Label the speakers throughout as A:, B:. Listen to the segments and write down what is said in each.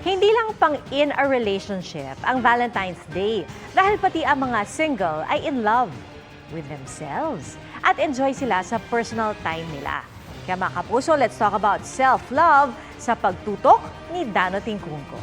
A: Hindi lang pang in a relationship ang Valentine's Day dahil pati ang mga single ay in love with themselves at enjoy sila sa personal time nila. Kaya mga kapuso, let's talk about self-love sa pagtutok ni Dano Tingkungko.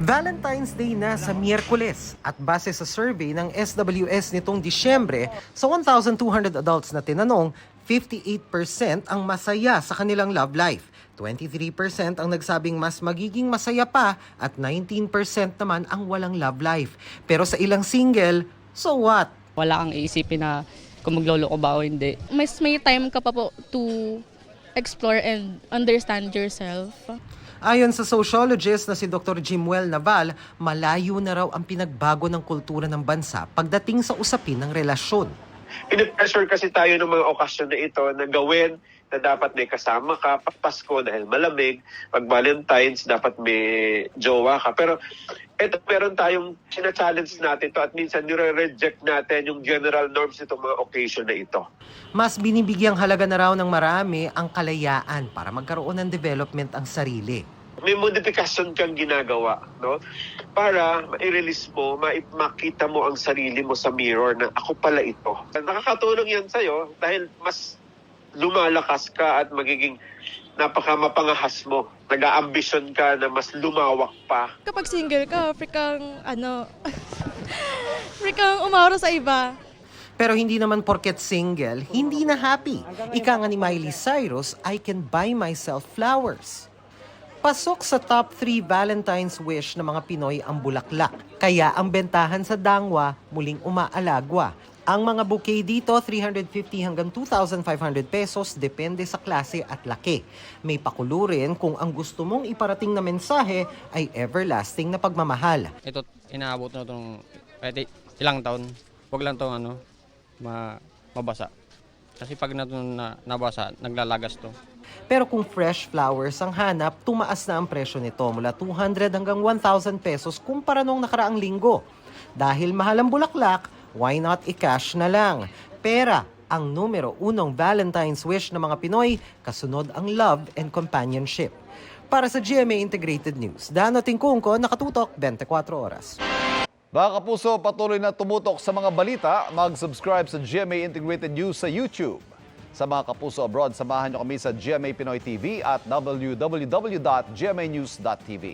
B: Valentine's Day na sa Miyerkules at base sa survey ng SWS nitong Disyembre, sa 1,200 adults na tinanong, 58% ang masaya sa kanilang love life. 23% ang nagsabing mas magiging masaya pa at 19% naman ang walang love life. Pero sa ilang single, so what?
C: Wala kang iisipin na kung magloloko ba o hindi. Mas may time ka pa po to explore and understand yourself.
B: Ayon sa sociologist na si Dr. Jimwell Naval, malayo na raw ang pinagbago ng kultura ng bansa pagdating sa usapin ng relasyon.
D: Pinipressure kasi tayo ng mga okasyon na ito na gawin na dapat may kasama ka, pag Pasko dahil malamig, pag Valentine's dapat may jowa ka. Pero ito, meron tayong sina-challenge natin ito at minsan nire-reject natin yung general norms itong mga occasion na ito.
B: Mas binibigyang halaga na raw ng marami ang kalayaan para magkaroon ng development ang sarili.
D: May modification kang ginagawa, no? Para ma-release mo, makita mo ang sarili mo sa mirror na ako pala ito. Nakakatulong yan sa'yo dahil mas lumalakas ka at magiging napakamapangahas mo. Nag-aambisyon ka na mas lumawak pa.
E: Kapag single ka, free kang umaro sa iba.
B: Pero hindi naman porket single, hindi na happy. Ika nga ni Miley Cyrus, I can buy myself flowers. Pasok sa top 3 Valentine's wish ng mga Pinoy ang bulaklak. Kaya ang bentahan sa Dangwa muling umaalagwa. Ang mga bouquet dito, 350 hanggang 2,500 pesos, depende sa klase at laki. May pakulo rin kung ang gusto mong iparating na mensahe ay everlasting na pagmamahal.
F: Ito, inaabot na itong ilang taon. Huwag lang itong mabasa. Kasi pag nabasa, naglalagas to.
B: Pero kung fresh flowers ang hanap, tumaas na ang presyo nito mula 200 hanggang 1,000 pesos kumpara nung nakaraang linggo. Dahil mahal ang bulaklak, why not i-cash na lang? Pera ang numero unong Valentine's wish ng mga Pinoy, kasunod ang love and companionship. Para sa GMA Integrated News, Dano Tingkungko, nakatutok 24 oras.
G: Mga kapuso, patuloy na tumutok sa mga balita. Mag-subscribe sa GMA Integrated News sa YouTube. Sa mga kapuso abroad, samahan niyo kami sa GMA Pinoy TV at www.gmanews.tv.